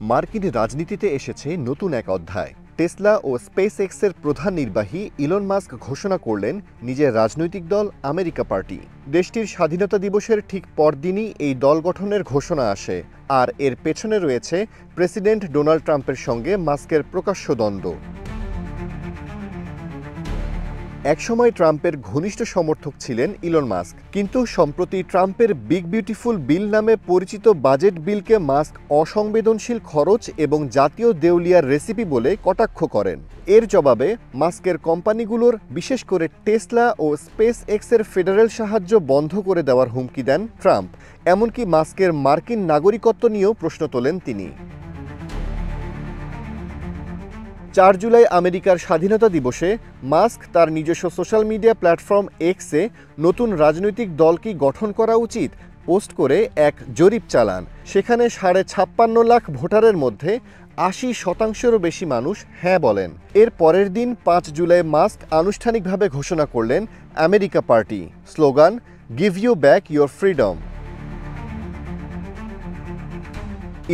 মার্কিন রাজনীতিতে এসেছে নতুন এক অধ্যায়। টেসলা ও স্পেস এক্সের প্রধান নির্বাহী ইলন মাস্ক ঘোষণা করলেন নিজের রাজনৈতিক দল আমেরিকা পার্টি। দেশটির স্বাধীনতা দিবসের ঠিক পরদিনই এই দল গঠনের ঘোষণা আসে, আর এর পেছনে রয়েছে প্রেসিডেন্ট ডোনাল্ড ট্রাম্পের সঙ্গে মাস্কের প্রকাশ্য দ্বন্দ্ব। একসময় ট্রাম্পের ঘনিষ্ঠ সমর্থক ছিলেন ইলন মাস্ক, কিন্তু সম্প্রতি ট্রাম্পের বিগ বিউটিফুল বিল নামে পরিচিত বাজেট বিলকে মাস্ক অসংবেদনশীল খরচ এবং জাতীয় দেউলিয়ার রেসিপি বলে কটাক্ষ করেন। এর জবাবে মাস্কের কোম্পানিগুলোর, বিশেষ করে টেসলা ও স্পেস এক্সের ফেডারেল সাহায্য বন্ধ করে দেওয়ার হুমকি দেন ট্রাম্প। এমনকি মাস্কের মার্কিন নাগরিকত্ব নিয়েও প্রশ্ন তোলেন তিনি। ৪ জুলাই আমেরিকার স্বাধীনতা দিবসে মাস্ক তার নিজস্ব সোশ্যাল মিডিয়া প্ল্যাটফর্ম এক্সে নতুন রাজনৈতিক দল কি গঠন করা উচিত পোস্ট করে এক জরিপ চালান। সেখানে ৫.৫ লাখ ভোটারের মধ্যে ৮০%-রও বেশি মানুষ হ্যাঁ বলেন। এর পরের দিন ৫ জুলাই মাস্ক আনুষ্ঠানিকভাবে ঘোষণা করলেন America party. Slogan, give you back your freedom.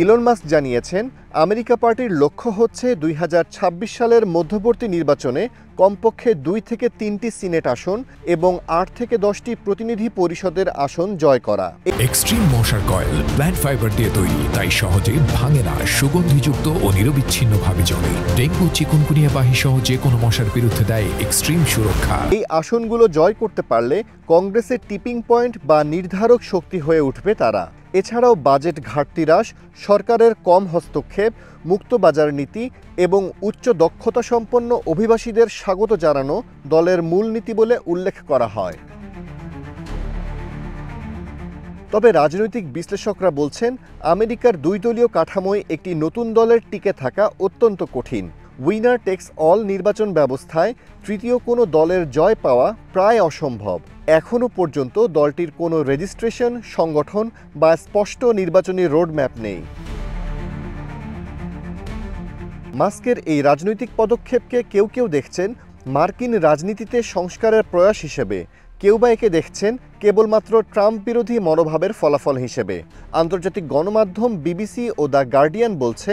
Elon Musk জানিয়েছেন, আমেরিকা পার্টির লক্ষ্য হচ্ছে ২০২৬ সালের মধ্যবর্তী নির্বাচনে কমপক্ষে ২ থেকে ৩টি সিনেট আসন এবং ৮ থেকে ১০টি প্রতিনিধি পরিষদের আসন জয় করা। এক্সট্রিম মশার কয়েল প্ল্যান্ট ফাইবার দিয়ে তৈরি, তাই সহজে ভাঙে না, সুগন্ধিযুক্ত ও নিরবিচ্ছিন্নভাবে জ্বলে। ডেঙ্গু, চিকুনগুনিয়া বাহি সহ যে কোনো মশার বিরুদ্ধে দেয় এক্সট্রিম সুরক্ষা। এই আসনগুলো জয় করতে পারলে কংগ্রেসের টিপিং পয়েন্ট বা নির্ধারক শক্তি হয়ে উঠবে তারা। এছাড়াও বাজেট ঘাটতি হ্রাস, সরকারের কম হস্তক্ষেপ, মুক্ত বাজার নীতি এবং উচ্চ দক্ষতা সম্পন্ন অভিবাসীদের স্বাগত জানানো দলের মূলনীতি বলে উল্লেখ করা হয়। তবে রাজনৈতিক বিশ্লেষকরা বলছেন, আমেরিকার দুই দলীয় কাঠামোয় একটি নতুন দলের টিকে থাকা অত্যন্ত কঠিন। উইনার টেক্স অল নির্বাচন ব্যবস্থায় তৃতীয় কোনো দলের জয় পাওয়া প্রায় অসম্ভব। এখনও পর্যন্ত দলটির কোনো রেজিস্ট্রেশন, সংগঠন বা স্পষ্ট নির্বাচনী রোডম্যাপ নেই। মাস্কের এই রাজনৈতিক পদক্ষেপকে কেউ কেউ দেখছেন মার্কিন রাজনীতিতে সংস্কারের প্রয়াস হিসেবে, কেউ বা একে দেখছেন কেবলমাত্র ট্রাম্প বিরোধী মনোভাবের ফলাফল হিসেবে। আন্তর্জাতিক গণমাধ্যম বিবিসি ও দ্য গার্ডিয়ান বলছে,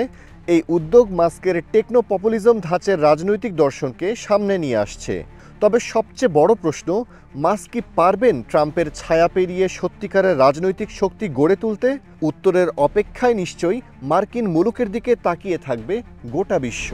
এই উদ্যোগ মাস্কের টেকনো পপুলিজম ধাঁচের রাজনৈতিক দর্শনকে সামনে নিয়ে আসছে। তবে সবচেয়ে বড় প্রশ্ন, মাস্ক কি পারবেন ট্রাম্পের ছায়া পেরিয়ে সত্যিকারের রাজনৈতিক শক্তি গড়ে তুলতে? উত্তরের অপেক্ষায় নিশ্চয়ই মার্কিন মুলুকের দিকে তাকিয়ে থাকবে গোটা বিশ্ব।